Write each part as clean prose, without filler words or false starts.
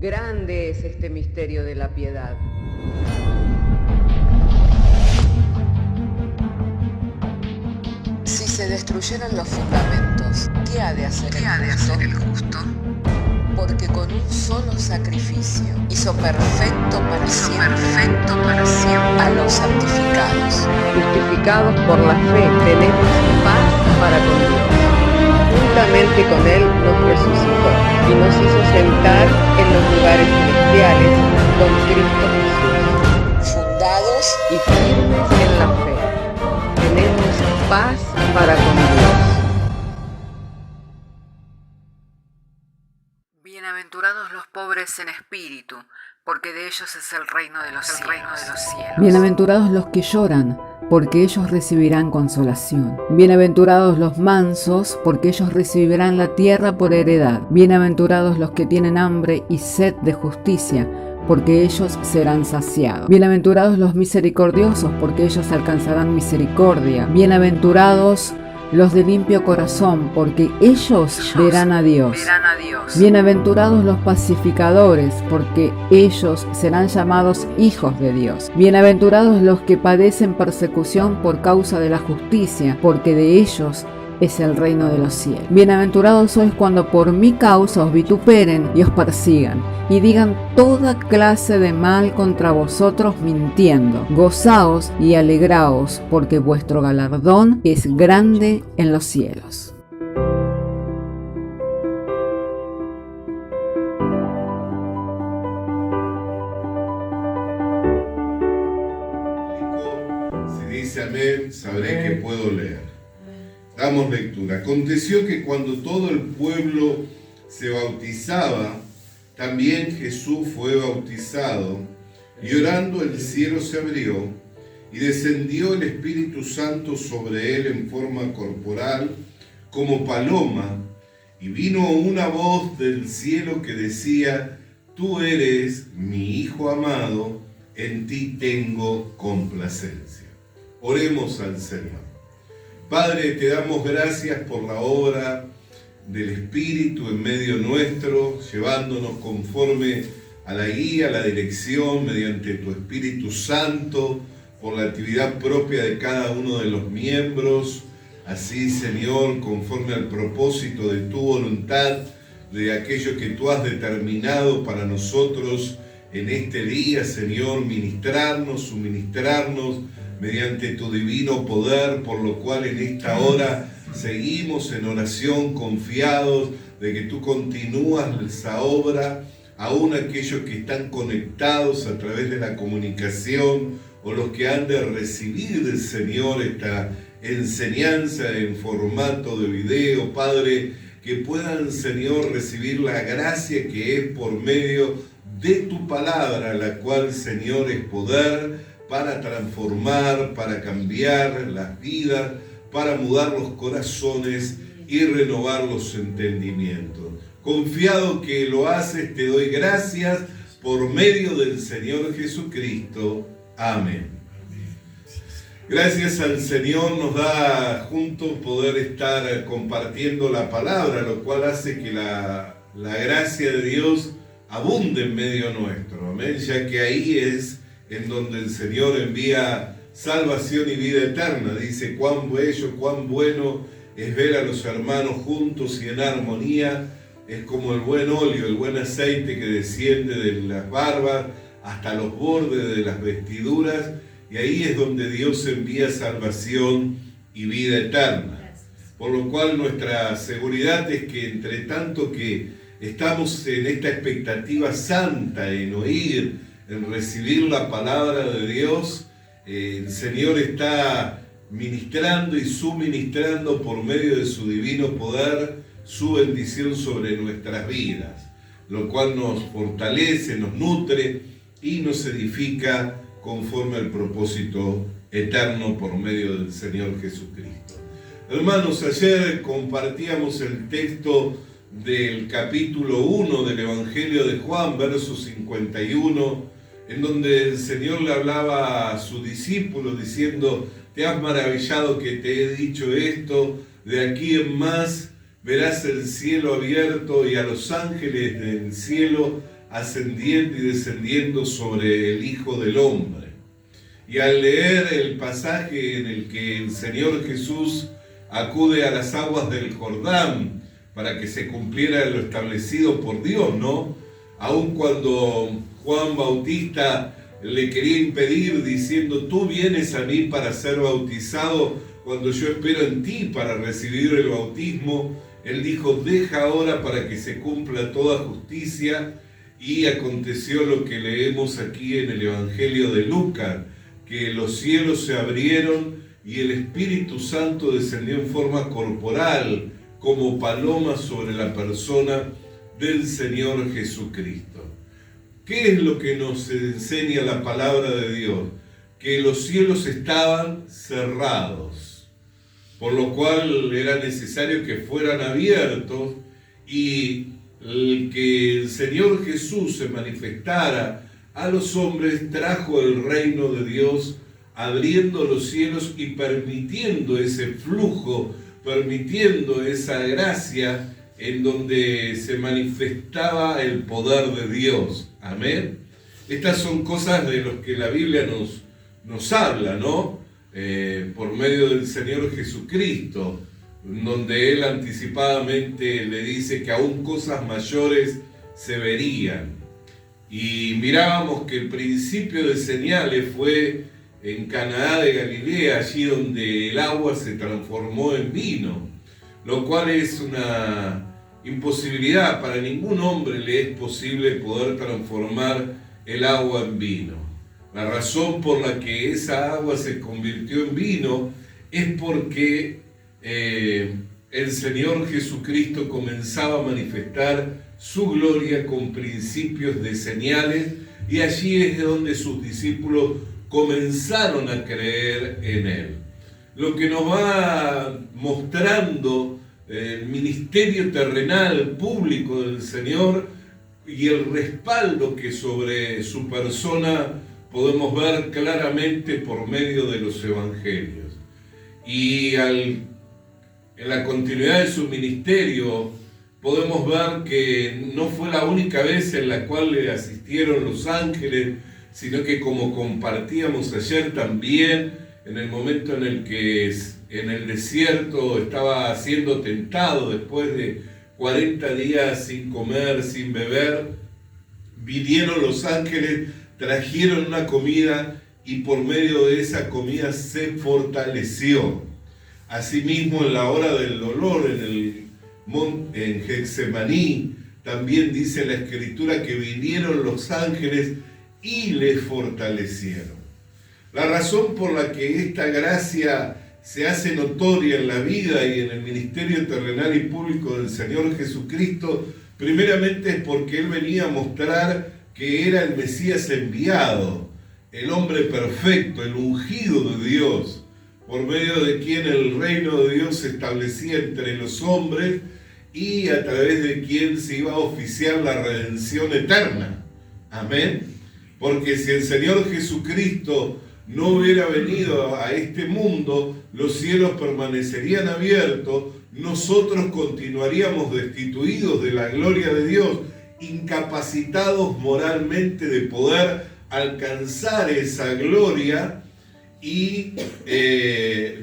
Grande es este misterio de la piedad. Si se destruyeran los fundamentos, ¿qué ha de hacer el justo? Porque con un solo sacrificio hizo perfecto para siempre a los santificados. Justificados por la fe, tenemos paz para con Dios. Juntamente con Él nos resucitó y nos hizo sentar en los lugares celestiales con Cristo Jesús. Fundados Y firmes en la fe, tenemos paz para con Dios. Bienaventurados los pobres en espíritu, porque de ellos es el reino de los cielos. Bienaventurados los que lloran, porque ellos recibirán consolación. Bienaventurados los mansos, porque ellos recibirán la tierra por heredad. Bienaventurados los que tienen hambre y sed de justicia, porque ellos serán saciados. Bienaventurados los misericordiosos, porque ellos alcanzarán misericordia. Bienaventurados los de limpio corazón, porque ellos verán a Dios. Bienaventurados los pacificadores, porque ellos serán llamados hijos de Dios. Bienaventurados los que padecen persecución por causa de la justicia, porque de ellos es el reino de los cielos. Bienaventurados sois cuando por mi causa os vituperen y os persigan, y digan toda clase de mal contra vosotros mintiendo. Gozaos y alegraos, porque vuestro galardón es grande en los cielos. Si dice amén, sabré que puedo leer. Damos lectura. Aconteció que cuando todo el pueblo se bautizaba, también Jesús fue bautizado, y orando el cielo se abrió, y descendió el Espíritu Santo sobre él en forma corporal, como paloma, y vino una voz del cielo que decía: Tú eres mi Hijo amado, en ti tengo complacencia. Oremos al Señor. Padre, te damos gracias por la obra del Espíritu en medio nuestro, llevándonos conforme a la guía, a la dirección, mediante tu Espíritu Santo, por la actividad propia de cada uno de los miembros. Así, Señor, conforme al propósito de tu voluntad, de aquello que tú has determinado para nosotros en este día, Señor, ministrarnos, suministrarnos, mediante tu divino poder, por lo cual en esta hora seguimos en oración confiados de que tú continúas esa obra, aún aquellos que están conectados a través de la comunicación o los que han de recibir del Señor esta enseñanza en formato de video, Padre, que puedan, Señor, recibir la gracia que es por medio de tu palabra, la cual, Señor, es poder para transformar, para cambiar las vidas, para mudar los corazones y renovar los entendimientos. Confiado que lo haces, te doy gracias por medio del Señor Jesucristo. Amén. Gracias al Señor nos da juntos poder estar compartiendo la palabra, lo cual hace que la gracia de Dios abunde en medio nuestro. Amén, ya que ahí es en donde el Señor envía salvación y vida eterna. Dice: cuán bello, cuán bueno es ver a los hermanos juntos y en armonía. Es como el buen óleo, el buen aceite que desciende de las barbas hasta los bordes de las vestiduras, y ahí es donde Dios envía salvación y vida eterna. Por lo cual nuestra seguridad es que entre tanto que estamos en esta expectativa santa, en oír, en recibir la palabra de Dios, el Señor está ministrando y suministrando por medio de su divino poder su bendición sobre nuestras vidas, lo cual nos fortalece, nos nutre y nos edifica conforme al propósito eterno por medio del Señor Jesucristo. Hermanos, ayer compartíamos el texto del capítulo 1 del Evangelio de Juan, verso 51, en donde el Señor le hablaba a su discípulo diciendo: te has maravillado que te he dicho esto, de aquí en más verás el cielo abierto y a los ángeles del cielo ascendiendo y descendiendo sobre el Hijo del Hombre. Y al leer el pasaje en el que el Señor Jesús acude a las aguas del Jordán para que se cumpliera lo establecido por Dios, ¿no? Aun cuando Juan Bautista le quería impedir diciendo, tú vienes a mí para ser bautizado cuando yo espero en ti para recibir el bautismo, él dijo, deja ahora para que se cumpla toda justicia. Y aconteció lo que leemos aquí en el Evangelio de Lucas, que los cielos se abrieron y el Espíritu Santo descendió en forma corporal, como paloma sobre la persona del Señor Jesucristo. ¿Qué es lo que nos enseña la palabra de Dios? Que los cielos estaban cerrados, por lo cual era necesario que fueran abiertos y que el Señor Jesús se manifestara a los hombres trajo el reino de Dios, abriendo los cielos y permitiendo ese flujo, permitiendo esa gracia en donde se manifestaba el poder de Dios. Amén. Estas son cosas de las que la Biblia nos habla, ¿no? Por medio del Señor Jesucristo, donde Él anticipadamente le dice que aún cosas mayores se verían. Y mirábamos que el principio de señales fue en Caná de Galilea, allí donde el agua se transformó en vino, lo cual es una imposibilidad. Para ningún hombre le es posible poder transformar el agua en vino. La razón por la que esa agua se convirtió en vino es porque el Señor Jesucristo comenzaba a manifestar su gloria con principios de señales, y allí es donde sus discípulos comenzaron a creer en Él. Lo que nos va mostrando el ministerio terrenal público del Señor y el respaldo que sobre su persona podemos ver claramente por medio de los evangelios. Y en la continuidad de su ministerio podemos ver que no fue la única vez en la cual le asistieron los ángeles, sino que, como compartíamos ayer también, en el momento en el que en el desierto estaba siendo tentado después de 40 días sin comer, sin beber, vinieron los ángeles, trajeron una comida y por medio de esa comida se fortaleció. Asimismo, en la hora del dolor, en Getsemaní, también dice la Escritura que vinieron los ángeles y les fortalecieron. La razón por la que esta gracia se hace notoria en la vida y en el ministerio terrenal y público del Señor Jesucristo, primeramente es porque Él venía a mostrar que era el Mesías enviado, el hombre perfecto, el ungido de Dios, por medio de quien el reino de Dios se establecía entre los hombres y a través de quien se iba a oficiar la redención eterna. Amén. Porque si el Señor Jesucristo no hubiera venido a este mundo, los cielos permanecerían abiertos, nosotros continuaríamos destituidos de la gloria de Dios, incapacitados moralmente de poder alcanzar esa gloria, y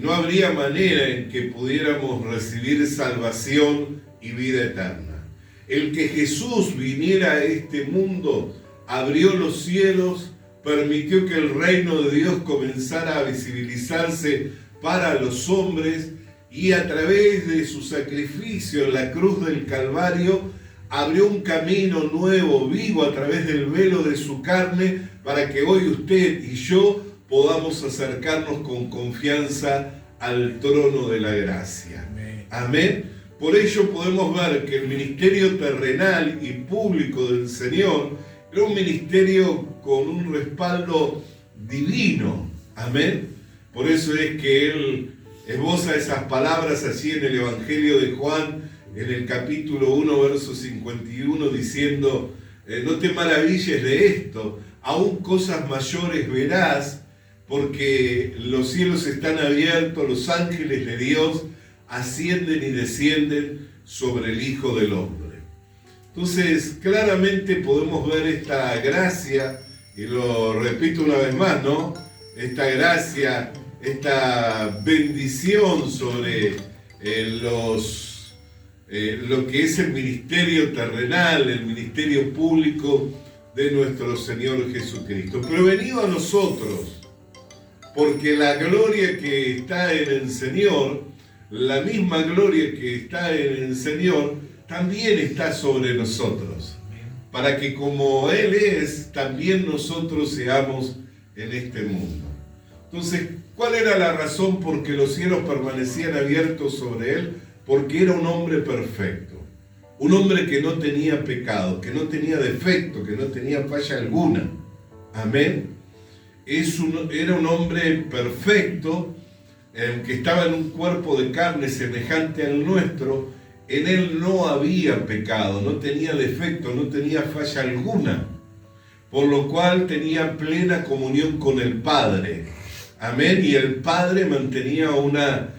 no habría manera en que pudiéramos recibir salvación y vida eterna. El que Jesús viniera a este mundo abrió los cielos, permitió que el reino de Dios comenzara a visibilizarse para los hombres, y a través de su sacrificio en la cruz del Calvario abrió un camino nuevo, vivo, a través del velo de su carne, para que hoy usted y yo podamos acercarnos con confianza al trono de la gracia. Amén. Amén. Por ello podemos ver que el ministerio terrenal y público del Señor era un ministerio con un respaldo divino. Amén. Por eso es que Él esboza esas palabras allí en el Evangelio de Juan, en el capítulo 1, verso 51, diciendo, no te maravilles de esto, aún cosas mayores verás, porque los cielos están abiertos, los ángeles de Dios ascienden y descienden sobre el Hijo del Hombre. Entonces, claramente podemos ver esta gracia, y lo repito una vez más, ¿no? Esta gracia, esta bendición sobre lo que es el ministerio terrenal, el ministerio público de nuestro Señor Jesucristo. Pero venido a nosotros, porque la gloria que está en el Señor, la misma gloria que está en el Señor, también está sobre nosotros, para que como Él es, también nosotros seamos en este mundo. Entonces, ¿cuál era la razón por que los cielos permanecían abiertos sobre Él? Porque era un hombre perfecto, un hombre que no tenía pecado, que no tenía defecto, que no tenía falla alguna. Amén. Era un hombre perfecto, que estaba en un cuerpo de carne semejante al nuestro. En él no había pecado, no tenía defecto, no tenía falla alguna, por lo cual tenía plena comunión con el Padre. Amén. Y el Padre mantenía una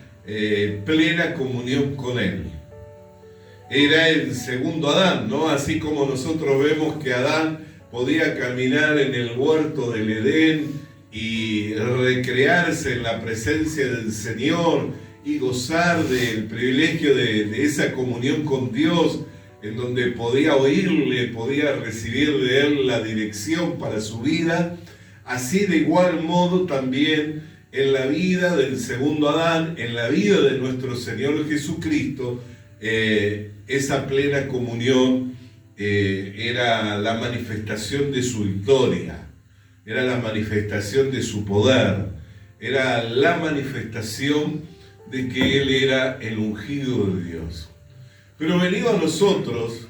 plena comunión con él. Era el segundo Adán, ¿no? Así como nosotros vemos que Adán podía caminar en el huerto del Edén y recrearse en la presencia del Señor y gozar del privilegio de esa comunión con Dios, en donde podía oírle, podía recibir de Él la dirección para su vida. Así de igual modo también en la vida del segundo Adán, en la vida de nuestro Señor Jesucristo, esa plena comunión era la manifestación de su victoria, era la manifestación de su poder, era la manifestación de que Él era el ungido de Dios. Pero venido a nosotros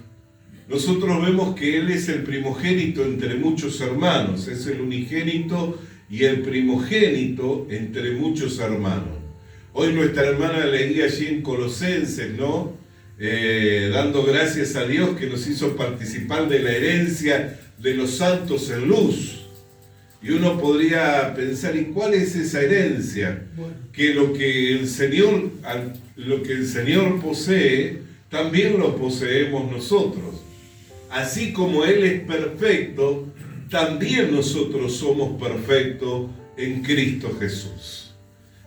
vemos que Él es el primogénito entre muchos hermanos, es el unigénito y el primogénito entre muchos hermanos. Hoy nuestra hermana leía allí en Colosenses, ¿no? Dando gracias a Dios que nos hizo participar de la herencia de los santos en luz. Y uno podría pensar, ¿y cuál es esa herencia? Bueno. Que lo que el Señor posee, también lo poseemos nosotros. Así como Él es perfecto, también nosotros somos perfectos en Cristo Jesús.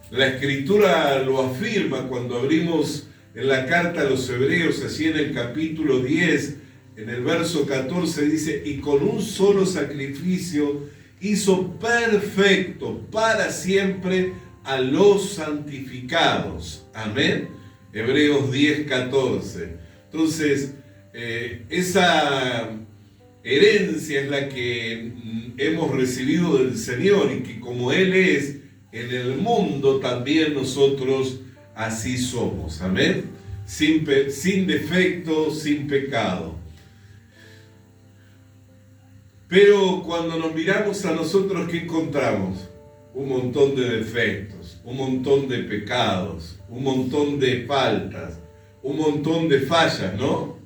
La Escritura lo afirma cuando abrimos en la carta a los Hebreos, así en el capítulo 10, en el verso 14, dice: y con un solo sacrificio hizo perfecto para siempre a los santificados. Amén. Hebreos 10, 14. Entonces, esa herencia es la que hemos recibido del Señor, y que como Él es en el mundo, también nosotros así somos. Amén. Sin defecto, sin pecado. Pero cuando nos miramos a nosotros, ¿qué encontramos? Un montón de defectos, un montón de pecados, un montón de faltas, un montón de fallas, ¿no?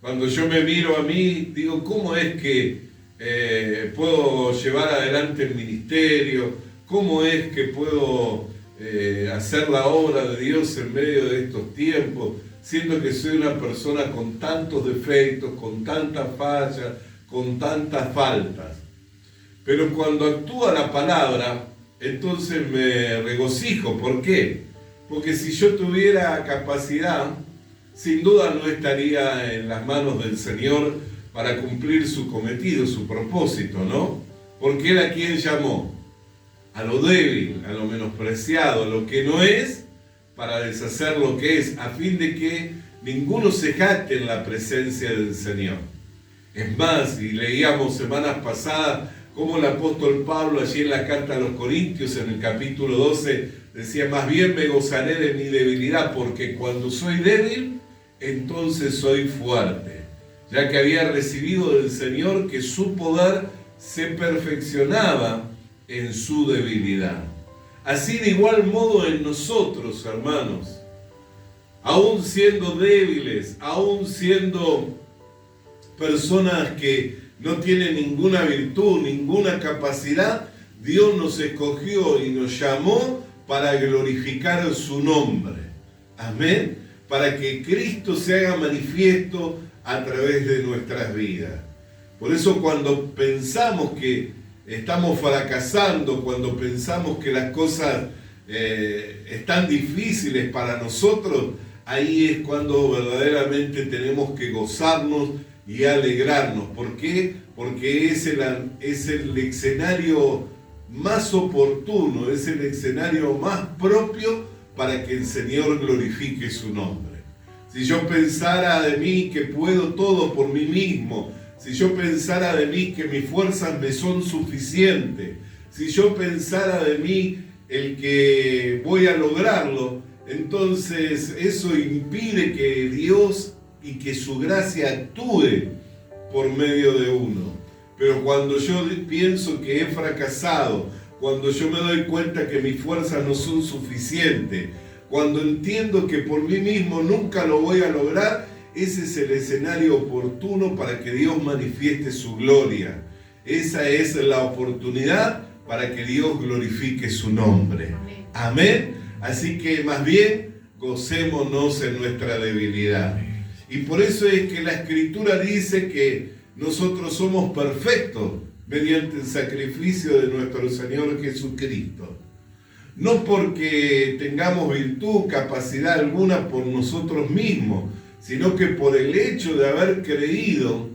Cuando yo me miro a mí, digo, ¿cómo es que puedo llevar adelante el ministerio? ¿Cómo es que puedo hacer la obra de Dios en medio de estos tiempos, siendo que soy una persona con tantos defectos, con tantas fallas, con tantas faltas? Pero cuando actúa la palabra, entonces me regocijo. ¿Por qué? Porque si yo tuviera capacidad, sin duda no estaría en las manos del Señor para cumplir su cometido, su propósito, ¿no? Porque Él a quien llamó, a lo débil, a lo menospreciado, a lo que no es, para deshacer lo que es, a fin de que ninguno se jacte en la presencia del Señor. Es más, y leíamos semanas pasadas cómo el apóstol Pablo allí en la carta a los Corintios, en el capítulo 12, decía: más bien me gozaré de mi debilidad, porque cuando soy débil, entonces soy fuerte, ya que había recibido del Señor que su poder se perfeccionaba en su debilidad. Así de igual modo en nosotros, hermanos, aún siendo débiles, aún siendo personas que no tienen ninguna virtud, ninguna capacidad, Dios nos escogió y nos llamó para glorificar su nombre. Amén. para que Cristo se haga manifiesto a través de nuestras vidas. Por eso cuando pensamos que estamos fracasando, cuando pensamos que las cosas están difíciles para nosotros, ahí es cuando verdaderamente tenemos que gozarnos y alegrarnos. ¿Por qué? Porque es el escenario más oportuno, es el escenario más propio para que el Señor glorifique su nombre. Si yo pensara de mí que puedo todo por mí mismo, si yo pensara de mí que mis fuerzas me son suficientes, si yo pensara de mí el que voy a lograrlo, entonces eso impide que Dios y que su gracia actúe por medio de uno. Pero cuando yo pienso que he fracasado, cuando yo me doy cuenta que mis fuerzas no son suficientes, cuando entiendo que por mí mismo nunca lo voy a lograr, ese es el escenario oportuno para que Dios manifieste su gloria. Esa es la oportunidad para que Dios glorifique su nombre. Amén. Así que más bien gocémonos en nuestra debilidad. Y por eso es que la Escritura dice que nosotros somos perfectos mediante el sacrificio de nuestro Señor Jesucristo. No porque tengamos virtud, capacidad alguna por nosotros mismos, sino que por el hecho de haber creído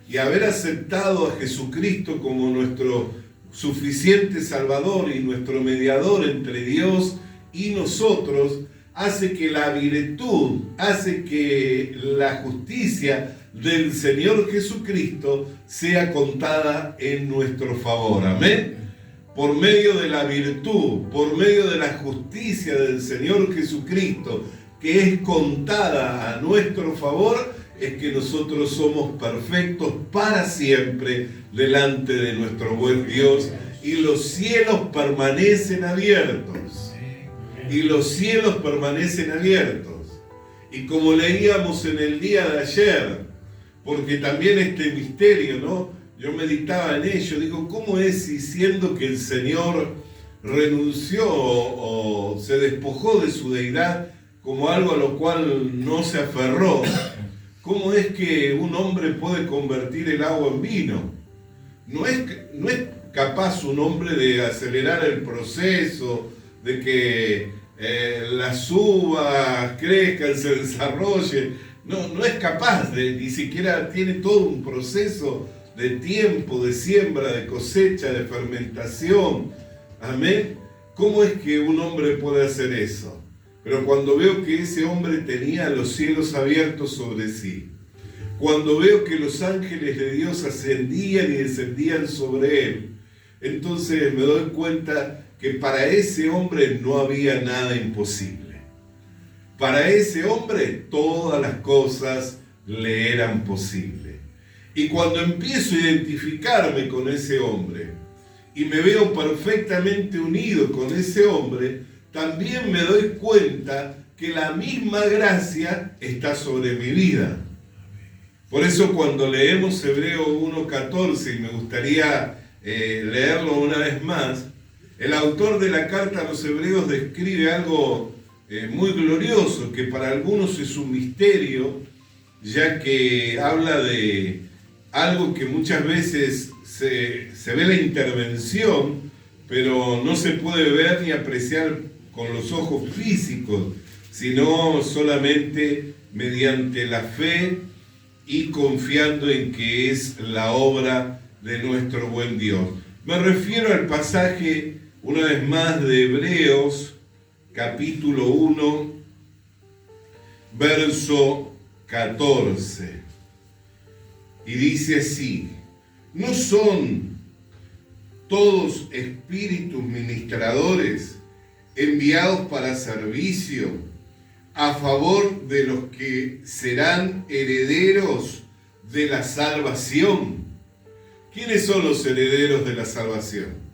y haber aceptado a Jesucristo como nuestro suficiente Salvador y nuestro mediador entre Dios y nosotros, hace que la virtud, hace que la justicia del Señor Jesucristo sea contada en nuestro favor. Amén. Por medio de la virtud, por medio de la justicia del Señor Jesucristo, que es contada a nuestro favor, es que nosotros somos perfectos para siempre delante de nuestro buen Dios, y los cielos permanecen abiertos. Y los cielos permanecen abiertos. Y como leíamos en el día de ayer, porque también este misterio, ¿no? Yo meditaba en ello, digo, ¿cómo es si siendo que el Señor renunció o se despojó de su deidad como algo a lo cual no se aferró, cómo es que un hombre puede convertir el agua en vino? No es capaz un hombre de acelerar el proceso, de que las uvas crezcan, se desarrollen. No es capaz, ni siquiera tiene todo un proceso de tiempo, de siembra, de cosecha, de fermentación. Amén. ¿Cómo es que un hombre puede hacer eso? Pero cuando veo que ese hombre tenía los cielos abiertos sobre sí, cuando veo que los ángeles de Dios ascendían y descendían sobre él, entonces me doy cuenta que para ese hombre no había nada imposible. Para ese hombre todas las cosas le eran posibles. Y cuando empiezo a identificarme con ese hombre y me veo perfectamente unido con ese hombre, también me doy cuenta que la misma gracia está sobre mi vida. Por eso cuando leemos Hebreos 1:14, y me gustaría leerlo una vez más, el autor de la carta a los Hebreos describe algo muy glorioso, que para algunos es un misterio, ya que habla de algo que muchas veces se ve la intervención, pero no se puede ver ni apreciar con los ojos físicos, sino solamente mediante la fe y confiando en que es la obra de nuestro buen Dios. Me refiero al pasaje, una vez más, de Hebreos, capítulo 1, verso 14. Y dice así: ¿no son todos espíritus ministradores enviados para servicio a favor de los que serán herederos de la salvación? ¿Quiénes son los herederos de la salvación?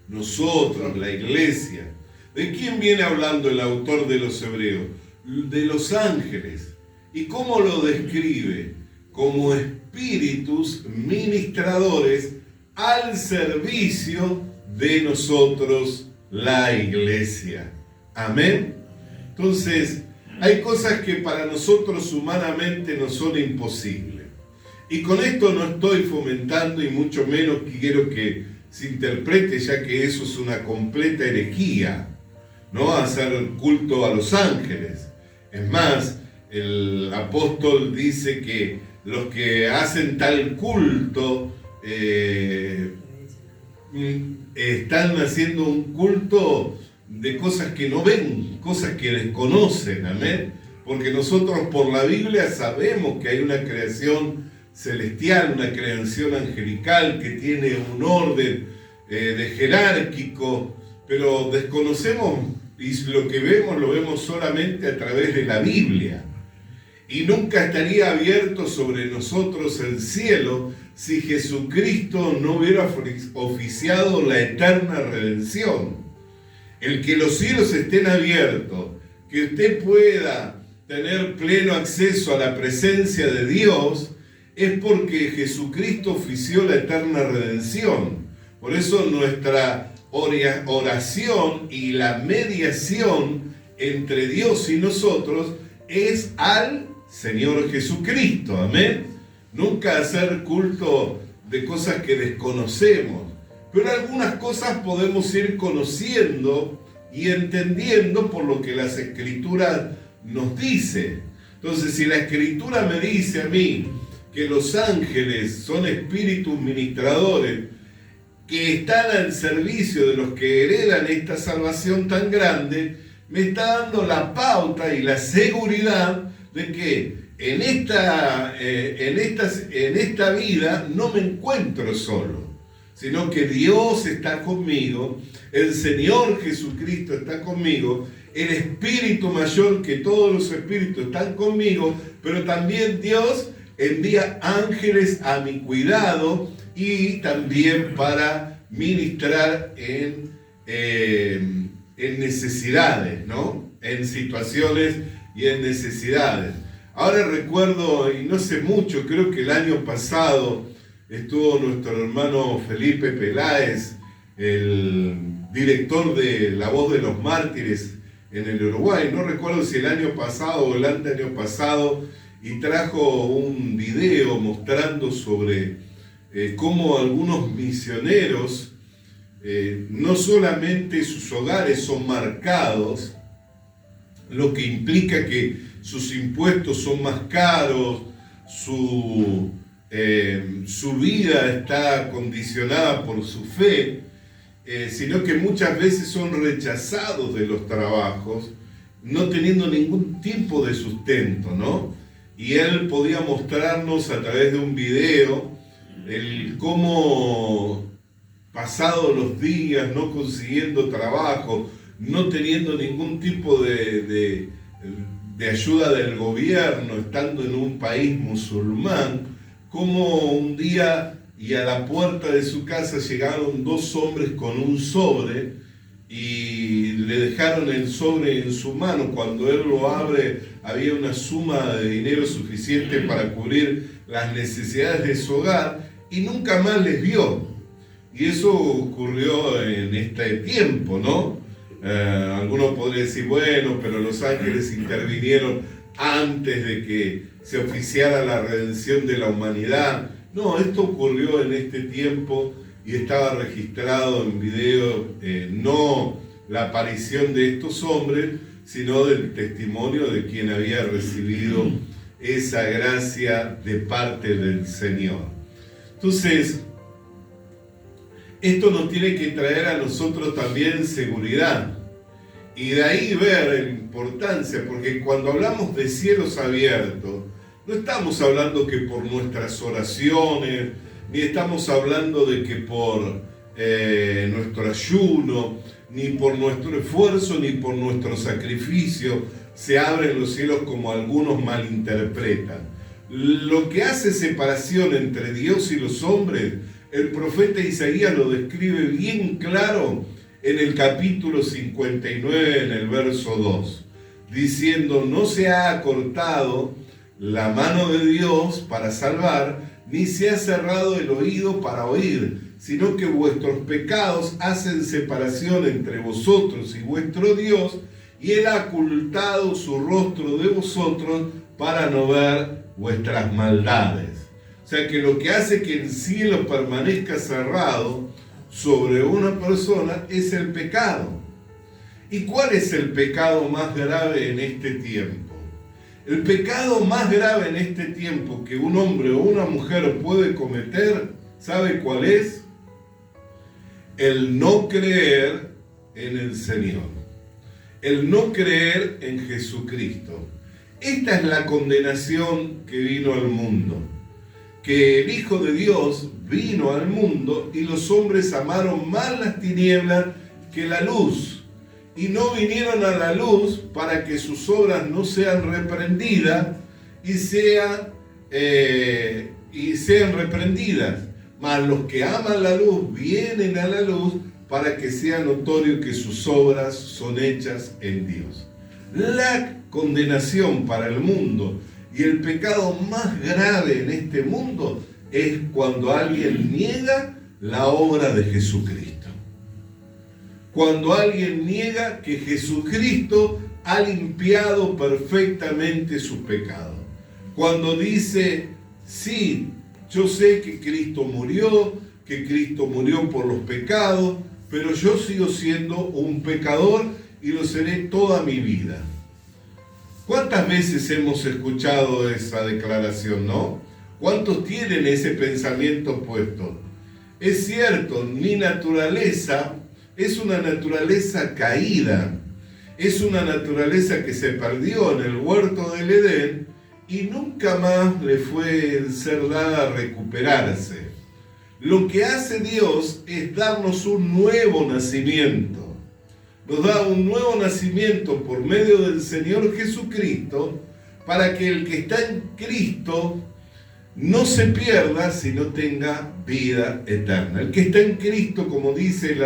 Nosotros, la iglesia. ¿De quién viene hablando el autor de los Hebreos? De los ángeles. ¿Y cómo lo describe? Como espíritus ministradores al servicio de nosotros, la iglesia. Amén. Entonces, Hay cosas que para nosotros humanamente nos son imposibles. Y con esto no estoy fomentando y mucho menos quiero que se interprete, ya que eso es una completa herejía, ¿no? Hacer culto a los ángeles. Es más, el apóstol dice que los que hacen tal culto están haciendo un culto de cosas que no ven, cosas que desconocen, amén. Porque nosotros por la Biblia sabemos que hay una creación celestial, una creación angelical que tiene un orden de jerárquico, pero desconocemos y lo que vemos lo vemos solamente a través de la Biblia. Y nunca estaría abierto sobre nosotros el cielo si Jesucristo no hubiera oficiado la eterna redención. El que los cielos estén abiertos, que usted pueda tener pleno acceso a la presencia de Dios, es porque Jesucristo ofició la eterna redención. Por eso nuestra oración y la mediación entre Dios y nosotros es al Señor Jesucristo, amén. Nunca hacer culto de cosas que desconocemos, pero algunas cosas podemos ir conociendo y entendiendo por lo que las Escrituras nos dicen. Entonces, si la Escritura me dice a mí que los ángeles son espíritus ministradores que están al servicio de los que heredan esta salvación tan grande, me está dando la pauta y la seguridad de que en esta vida no me encuentro solo, sino que Dios está conmigo, el Señor Jesucristo está conmigo, el Espíritu mayor que todos los espíritus están conmigo, pero también Dios envía ángeles a mi cuidado y también para ministrar en necesidades, ¿no? En situaciones y en necesidades. Ahora recuerdo, y no sé mucho, creo que el año pasado estuvo nuestro hermano Felipe Peláez, el director de La Voz de los Mártires en el Uruguay, no recuerdo si el año pasado o el anteaño pasado, y trajo un video mostrando sobre cómo algunos misioneros, no solamente sus hogares son marcados, lo que implica que sus impuestos son más caros, su vida está condicionada por su fe, sino que muchas veces son rechazados de los trabajos, no teniendo ningún tipo de sustento, ¿no? Y él podía mostrarnos a través de un video cómo, pasados los días, no consiguiendo trabajo, no teniendo ningún tipo de ayuda del gobierno, estando en un país musulmán, como un día y a la puerta de su casa llegaron dos hombres con un sobre y le dejaron el sobre en su mano. Cuando él lo abre, había una suma de dinero suficiente para cubrir las necesidades de su hogar y nunca más les vio. Y eso ocurrió en este tiempo, ¿no? Algunos podrían decir, bueno, pero los ángeles intervinieron antes de que se oficiara la redención de la humanidad. No, esto ocurrió en este tiempo y estaba registrado en video, no la aparición de estos hombres, sino del testimonio de quien había recibido esa gracia de parte del Señor. Entonces, esto nos tiene que traer a nosotros también seguridad. Y de ahí ver la importancia, porque cuando hablamos de cielos abiertos, no estamos hablando que por nuestras oraciones, ni estamos hablando de que por nuestro ayuno, ni por nuestro esfuerzo, ni por nuestro sacrificio, se abren los cielos como algunos malinterpretan. Lo que hace separación entre Dios y los hombres, el profeta Isaías lo describe bien claro en el capítulo 59, en el verso 2, diciendo: no se ha acortado la mano de Dios para salvar, ni se ha cerrado el oído para oír, sino que vuestros pecados hacen separación entre vosotros y vuestro Dios, y Él ha ocultado su rostro de vosotros para no ver vuestras maldades. O sea que lo que hace que el cielo permanezca cerrado sobre una persona es el pecado. ¿Y cuál es el pecado más grave en este tiempo? El pecado más grave en este tiempo que un hombre o una mujer puede cometer, ¿sabe cuál es? El no creer en el Señor. El no creer en Jesucristo. Esta es la condenación que vino al mundo. Que el Hijo de Dios vino al mundo y los hombres amaron más las tinieblas que la luz. Y no vinieron a la luz para que sus obras no sean reprendidas y sean reprendidas. Mas los que aman la luz vienen a la luz para que sea notorio que sus obras son hechas en Dios. La condenación para el mundo y el pecado más grave en este mundo es cuando alguien niega la obra de Jesucristo. Cuando alguien niega que Jesucristo ha limpiado perfectamente sus pecados. Cuando dice, sí, yo sé que Cristo murió por los pecados, pero yo sigo siendo un pecador y lo seré toda mi vida. ¿Cuántas veces hemos escuchado esa declaración, no? ¿Cuántos tienen ese pensamiento puesto? Es cierto, mi naturaleza es una naturaleza caída, es una naturaleza que se perdió en el huerto del Edén y nunca más le fue ser dada a recuperarse. Lo que hace Dios es darnos un nuevo nacimiento. Nos da un nuevo nacimiento por medio del Señor Jesucristo para que el que está en Cristo no se pierda, sino tenga vida eterna. El que está en Cristo, como dice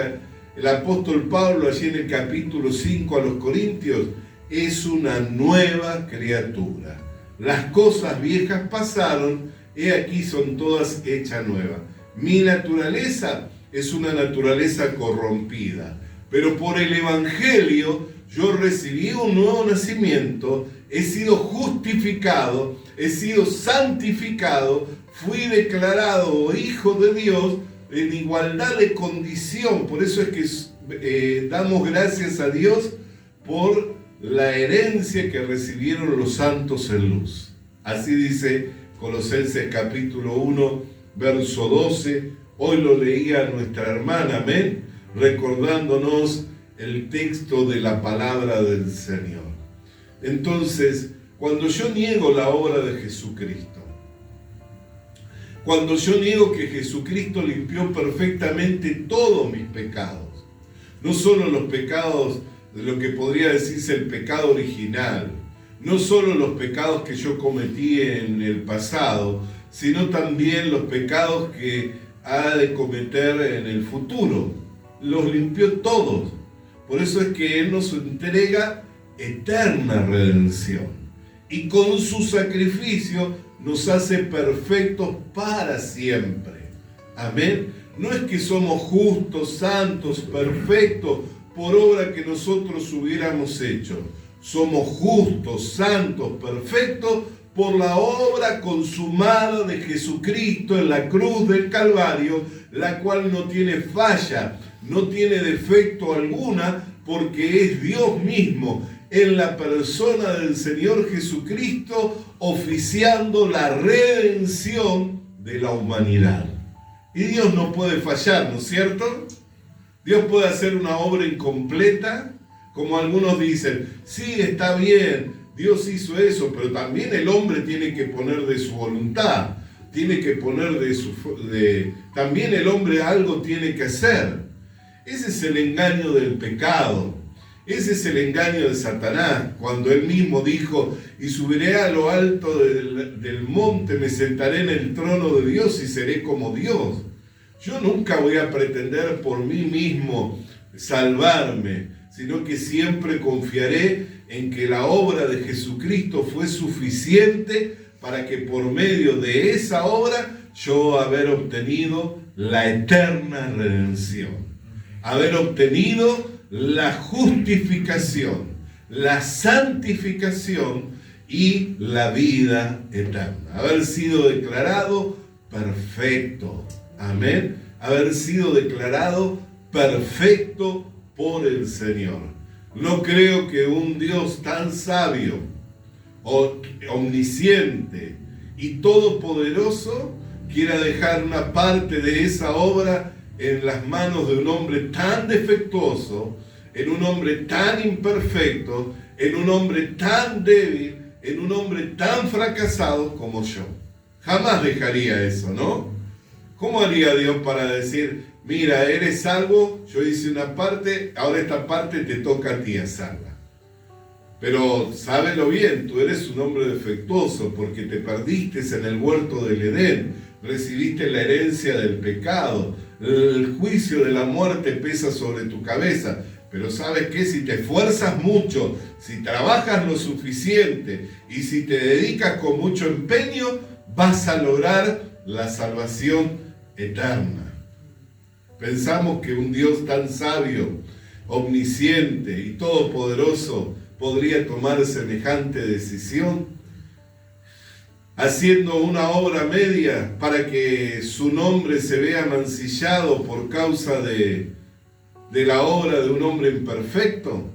el apóstol Pablo allí en el capítulo 5 a los Corintios, es una nueva criatura. Las cosas viejas pasaron, he aquí son todas hechas nuevas. Mi naturaleza es una naturaleza corrompida, pero por el Evangelio yo recibí un nuevo nacimiento, he sido justificado, he sido santificado, fui declarado hijo de Dios en igualdad de condición. Por eso es que damos gracias a Dios por la herencia que recibieron los santos en luz. Así dice Colosenses capítulo 1, verso 12. Hoy lo leía nuestra hermana, amén, recordándonos el texto de la palabra del Señor. Entonces, cuando yo niego la obra de Jesucristo, cuando yo niego que Jesucristo limpió perfectamente todos mis pecados, no solo los pecados de lo que podría decirse el pecado original, no solo los pecados que yo cometí en el pasado, sino también los pecados que ha de cometer en el futuro. Los limpió todos. Por eso es que Él nos entrega eterna redención. Y con su sacrificio nos hace perfectos para siempre. Amén. No es que somos justos, santos, perfectos por obra que nosotros hubiéramos hecho. Somos justos, santos, perfectos por la obra consumada de Jesucristo en la cruz del Calvario, la cual no tiene falla, no tiene defecto alguna, porque es Dios mismo en la persona del Señor Jesucristo oficiando la redención de la humanidad. Y Dios no puede fallar, ¿no es cierto? Dios puede hacer una obra incompleta, como algunos dicen, sí, está bien, Dios hizo eso, pero también el hombre tiene que poner de su voluntad, tiene que poner también el hombre algo tiene que hacer. Ese es el engaño del pecado, ese es el engaño de Satanás, cuando él mismo dijo, y subiré a lo alto del monte, me sentaré en el trono de Dios y seré como Dios. Yo nunca voy a pretender por mí mismo salvarme, sino que siempre confiaré en que la obra de Jesucristo fue suficiente para que por medio de esa obra yo haber obtenido la eterna redención, haber obtenido la justificación, la santificación y la vida eterna. Haber sido declarado perfecto. Amén. Haber sido declarado perfecto por el Señor. No creo que un Dios tan sabio, omnisciente y todopoderoso quiera dejar una parte de esa obra en las manos de un hombre tan defectuoso, en un hombre tan imperfecto, en un hombre tan débil, en un hombre tan fracasado como yo. Jamás dejaría eso, ¿no? ¿Cómo haría Dios para decir, mira, eres salvo, yo hice una parte, ahora esta parte te toca a ti hacerla? Pero sábelo bien, tú eres un hombre defectuoso porque te perdiste en el huerto del Edén, recibiste la herencia del pecado, el juicio de la muerte pesa sobre tu cabeza. Pero ¿sabes qué? Si te esfuerzas mucho, si trabajas lo suficiente y si te dedicas con mucho empeño, vas a lograr la salvación eterna. Pensamos que un Dios tan sabio, omnisciente y todopoderoso podría tomar semejante decisión, haciendo una obra media para que su nombre se vea mancillado por causa de la obra de un hombre imperfecto.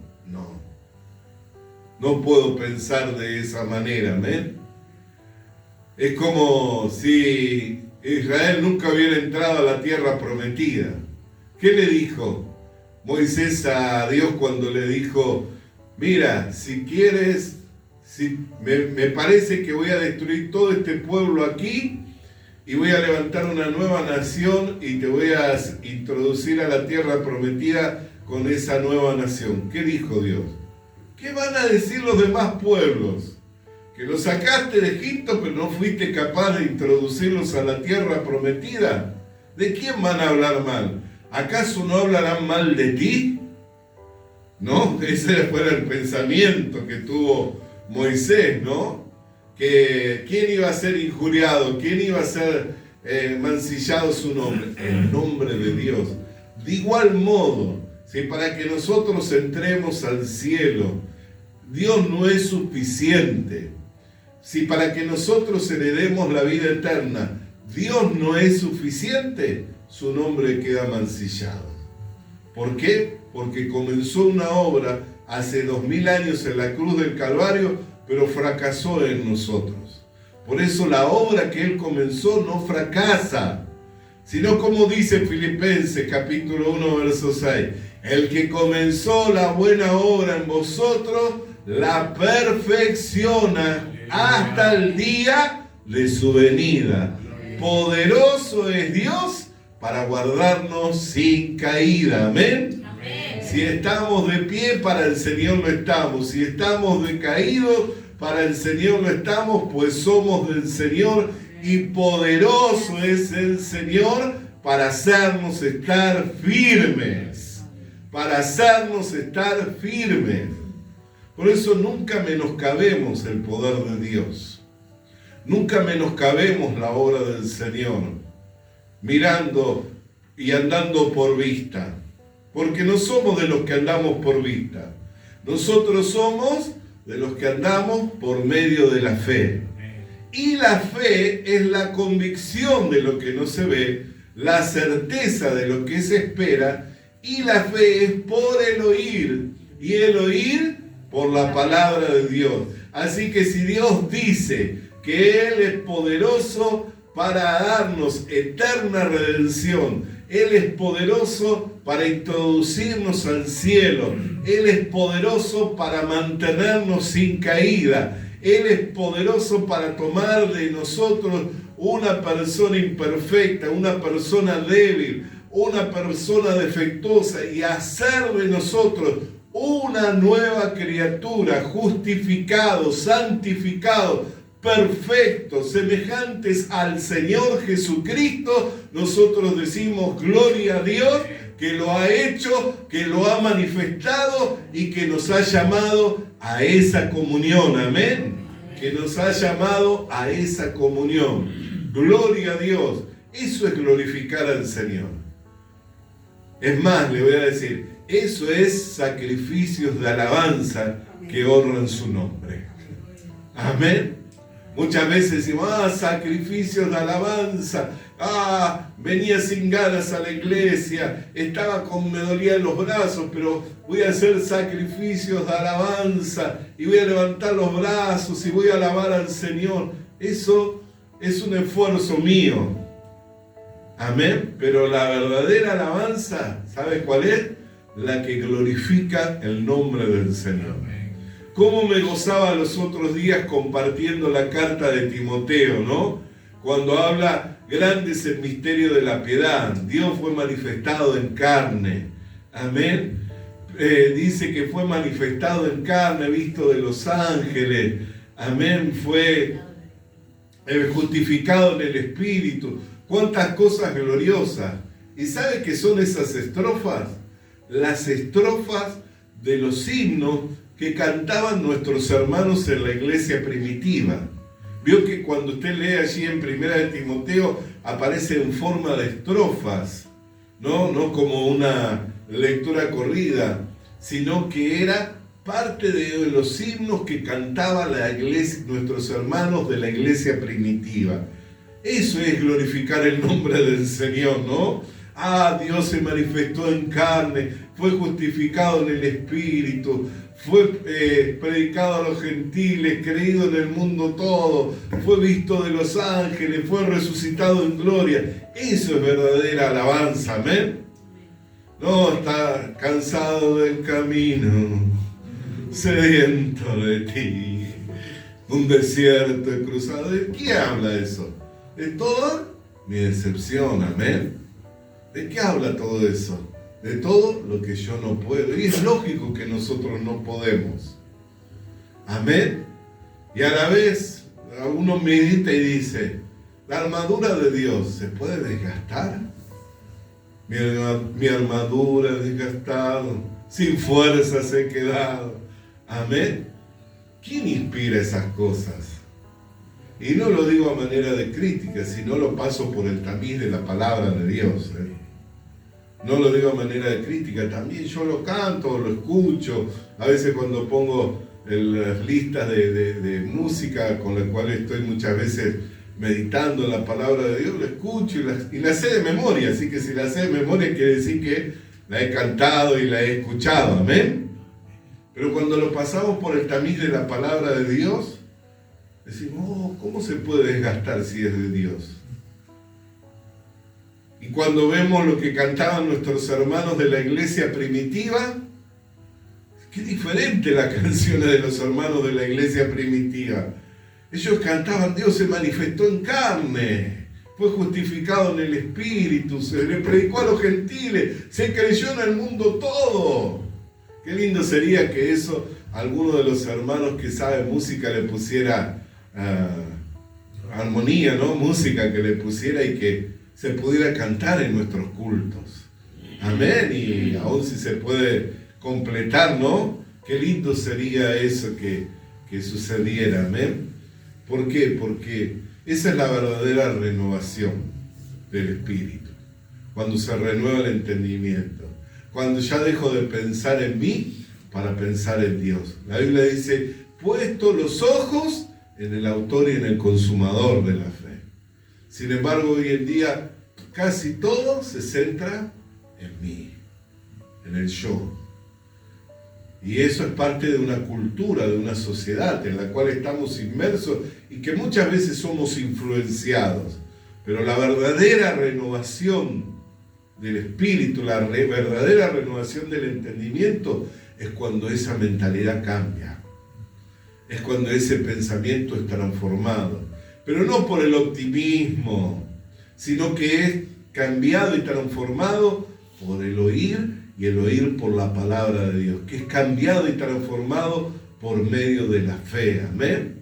No puedo pensar de esa manera, amén. Es como si Israel nunca hubiera entrado a la tierra prometida. ¿Qué le dijo Moisés a Dios cuando le dijo, mira, si quieres, me parece que voy a destruir todo este pueblo aquí y voy a levantar una nueva nación y te voy a introducir a la tierra prometida con esa nueva nación? ¿Qué dijo Dios? ¿Qué van a decir los demás pueblos? Que los sacaste de Egipto pero no fuiste capaz de introducirlos a la tierra prometida. ¿De quién van a hablar mal? ¿Acaso no hablarán mal de ti? ¿No? Ese fue el pensamiento que tuvo Moisés, ¿no? Que quién iba a ser injuriado, quién iba a ser mancillado su nombre, el nombre de Dios. De igual modo, si para que nosotros entremos al cielo, Dios no es suficiente. Si para que nosotros heredemos la vida eterna, Dios no es suficiente, su nombre queda mancillado. ¿Por qué? Porque comenzó una obra hace 2000 años en la cruz del Calvario, pero fracasó en nosotros. Por eso la obra que Él comenzó no fracasa, sino como dice Filipenses capítulo 1 verso 6, el que comenzó la buena obra en vosotros, la perfecciona hasta el día de su venida. Poderoso es Dios para guardarnos sin caída. Amén. Si estamos de pie, para el Señor lo estamos. Si estamos decaídos, para el Señor lo estamos, pues somos del Señor y poderoso es el Señor para hacernos estar firmes. Para hacernos estar firmes. Por eso nunca menoscabemos el poder de Dios. Nunca menoscabemos la obra del Señor, mirando y andando por vista. Porque no somos de los que andamos por vista. Nosotros somos de los que andamos por medio de la fe. Y la fe es la convicción de lo que no se ve, la certeza de lo que se espera, y la fe es por el oír, y el oír por la palabra de Dios. Así que si Dios dice que Él es poderoso para darnos eterna redención, Él es poderoso para introducirnos al cielo, Él es poderoso para mantenernos sin caída, Él es poderoso para tomar de nosotros una persona imperfecta, una persona débil, una persona defectuosa y hacer de nosotros una nueva criatura, justificados, santificados, perfectos, semejantes al Señor Jesucristo. Nosotros decimos gloria a Dios que lo ha hecho, que lo ha manifestado y que nos ha llamado a esa comunión. Amén. Que nos ha llamado a esa comunión. Gloria a Dios. Eso es glorificar al Señor. Es más, le voy a decir, eso es sacrificios de alabanza que honran su nombre. Amén. Muchas veces decimos, sacrificios de alabanza, venía sin ganas a la iglesia, me dolían los brazos, pero voy a hacer sacrificios de alabanza y voy a levantar los brazos y voy a alabar al Señor. Eso es un esfuerzo mío. Amén. Pero la verdadera alabanza, ¿sabes cuál es? La que glorifica el nombre del Señor. Cómo me gozaba los otros días compartiendo la carta de Timoteo, ¿no? Cuando habla, grande es el misterio de la piedad. Dios fue manifestado en carne. Amén. Dice que fue manifestado en carne, visto de los ángeles. Amén. Fue justificado en el Espíritu. Cuántas cosas gloriosas. ¿Y sabe qué son esas estrofas? Las estrofas de los himnos que cantaban nuestros hermanos en la iglesia primitiva. Vio que cuando usted lee allí en Primera de Timoteo aparece en forma de estrofas, no como una lectura corrida, sino que era parte de los himnos que cantaba la iglesia, nuestros hermanos de la iglesia primitiva. Eso es glorificar el nombre del Señor, ¿no? Dios se manifestó en carne, fue justificado en el Espíritu, fue predicado a los gentiles, creído en el mundo todo, fue visto de los ángeles, fue resucitado en gloria. Eso es verdadera alabanza, amén. No está cansado del camino, sediento de ti, un desierto he cruzado. ¿De qué habla eso? De toda mi decepción, amén. ¿De qué habla todo eso? De todo lo que yo no puedo. Y es lógico que nosotros no podemos. Amén. Y a la vez, uno medita y dice, la armadura de Dios se puede desgastar. Mi armadura desgastado, sin fuerzas he quedado. Amén. ¿Quién inspira esas cosas? Y no lo digo a manera de crítica, sino lo paso por el tamiz de la palabra de Dios. No lo digo a manera de crítica, también yo lo canto, lo escucho. A veces cuando pongo las listas de música con las cuales estoy muchas veces meditando en la palabra de Dios, lo escucho y la sé de memoria. Así que si la sé de memoria quiere decir que la he cantado y la he escuchado, amén. Pero cuando lo pasamos por el tamiz de la palabra de Dios, decimos, ¿cómo se puede desgastar si es de Dios? Y cuando vemos lo que cantaban nuestros hermanos de la iglesia primitiva, qué diferente la canción de los hermanos de la iglesia primitiva. Ellos cantaban, Dios se manifestó en carne, fue justificado en el Espíritu, se le predicó a los gentiles, se creyó en el mundo todo. Qué lindo sería que eso, alguno de los hermanos que sabe música le pusiera armonía, ¿no? Música que le pusiera y que se pudiera cantar en nuestros cultos. Amén. Y aún si se puede completar, ¿no? Qué lindo sería eso que sucediera. Amén. ¿Por qué? Porque esa es la verdadera renovación del Espíritu. Cuando se renueva el entendimiento. Cuando ya dejo de pensar en mí para pensar en Dios. La Biblia dice, puesto los ojos en el autor y en el consumador de la fe. Sin embargo, hoy en día casi todo se centra en mí, en el yo. Y eso es parte de una cultura, de una sociedad en la cual estamos inmersos y que muchas veces somos influenciados. Pero la verdadera renovación del espíritu, la verdadera renovación del entendimiento es cuando esa mentalidad cambia. Es cuando ese pensamiento es transformado. Pero no por el optimismo, sino que es cambiado y transformado por el oír y el oír por la palabra de Dios, que es cambiado y transformado por medio de la fe. Amén.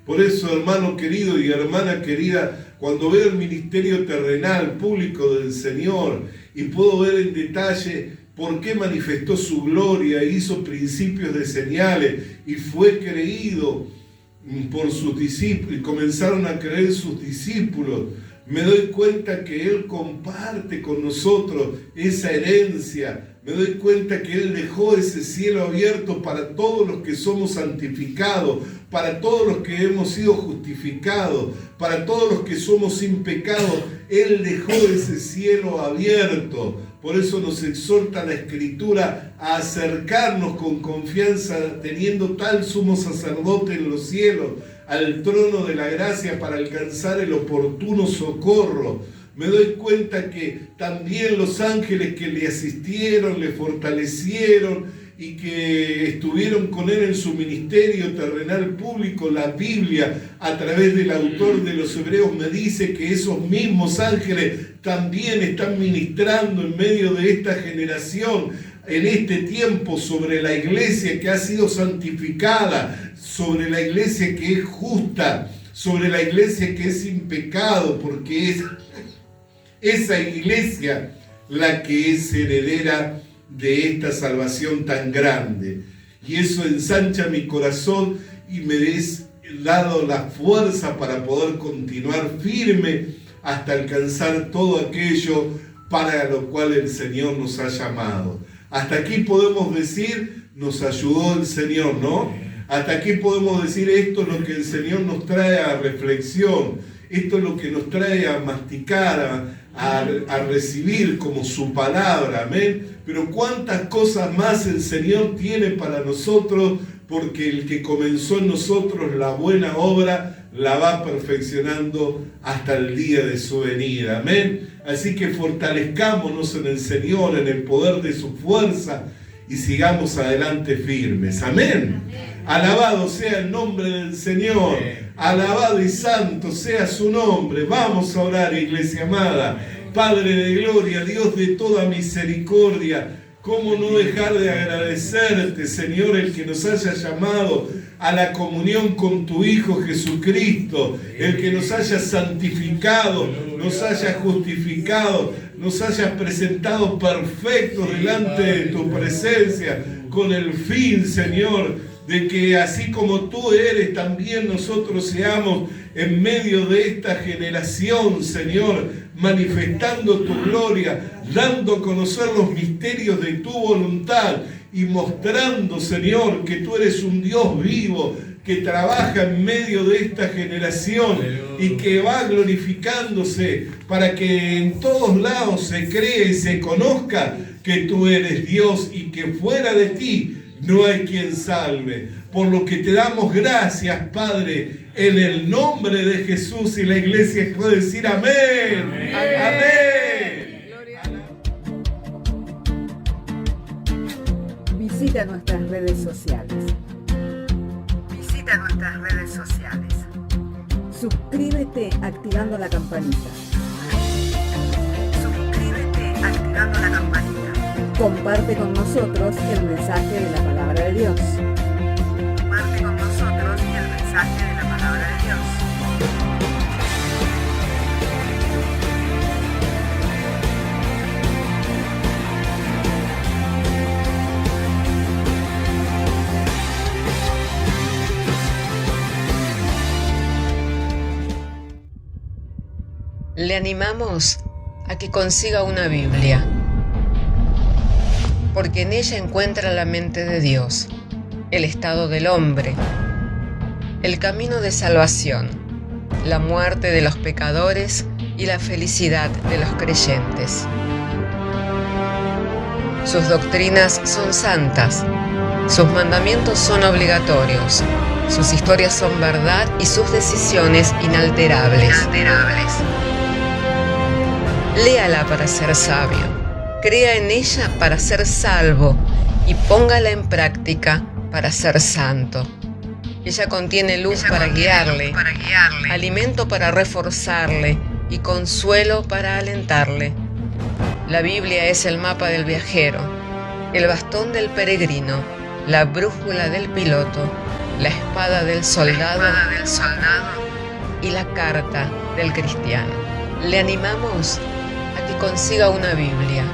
Por eso, hermano querido y hermana querida, cuando veo el ministerio terrenal, público del Señor, y puedo ver en detalle por qué manifestó su gloria, hizo principios de señales y fue creído por sus discípulos, y comenzaron a creer sus discípulos, Me doy cuenta que Él comparte con nosotros esa herencia. Me doy cuenta que Él dejó ese cielo abierto para todos los que somos santificados, para todos los que hemos sido justificados, para todos los que somos sin pecado. Él dejó ese cielo abierto. Por eso nos exhorta la Escritura a acercarnos con confianza, teniendo tal sumo sacerdote en los cielos, al trono de la gracia para alcanzar el oportuno socorro. Me doy cuenta que también los ángeles que le asistieron, le fortalecieron y que estuvieron con él en su ministerio terrenal público, la Biblia, a través del autor de los Hebreos, me dice que esos mismos ángeles también están ministrando en medio de esta generación, en este tiempo, sobre la iglesia que ha sido santificada, sobre la iglesia que es justa, sobre la iglesia que es sin pecado, porque es esa iglesia la que es heredera de esta salvación tan grande. Y eso ensancha mi corazón y me es dado la fuerza para poder continuar firme hasta alcanzar todo aquello para lo cual el Señor nos ha llamado. Hasta aquí podemos decir, nos ayudó el Señor, ¿no? Hasta aquí podemos decir, esto es lo que el Señor nos trae a reflexión, esto es lo que nos trae a masticar, a recibir como su palabra, amén. Pero cuántas cosas más el Señor tiene para nosotros, porque el que comenzó en nosotros la buena obra la va perfeccionando hasta el día de su venida, amén. Así que fortalezcámonos en el Señor, en el poder de su fuerza, y sigamos adelante firmes, amén. Alabado sea el nombre del Señor, alabado y santo sea su nombre. Vamos a orar, iglesia amada. Padre de gloria, Dios de toda misericordia, ¿cómo no dejar de agradecerte, Señor, el que nos haya llamado a la comunión con tu Hijo Jesucristo, el que nos haya santificado, nos haya justificado, nos haya presentado perfectos delante de tu presencia, con el fin, Señor, de que así como tú eres, también nosotros seamos en medio de esta generación, Señor, manifestando tu gloria, dando a conocer los misterios de tu voluntad y mostrando, Señor, que tú eres un Dios vivo, que trabaja en medio de esta generación y que va glorificándose para que en todos lados se cree y se conozca que tú eres Dios y que fuera de ti no hay quien salve. Por lo que te damos gracias, Padre, en el nombre de Jesús, y la iglesia puede decir amén. Amén. Amén. Visita nuestras redes sociales. Suscríbete activando la campanita. Comparte con nosotros el mensaje de la palabra de Dios. Le animamos a que consiga una Biblia, porque en ella encuentra la mente de Dios, el estado del hombre, el camino de salvación, la muerte de los pecadores y la felicidad de los creyentes. Sus doctrinas son santas, sus mandamientos son obligatorios, sus historias son verdad y sus decisiones inalterables. Léala para ser sabio, crea en ella para ser salvo y póngala en práctica para ser santo. Ella contiene luz para guiarle, alimento para reforzarle y consuelo para alentarle. La Biblia es el mapa del viajero, el bastón del peregrino, la brújula del piloto, la espada del soldado y la carta del cristiano. Le animamos a que consiga una Biblia,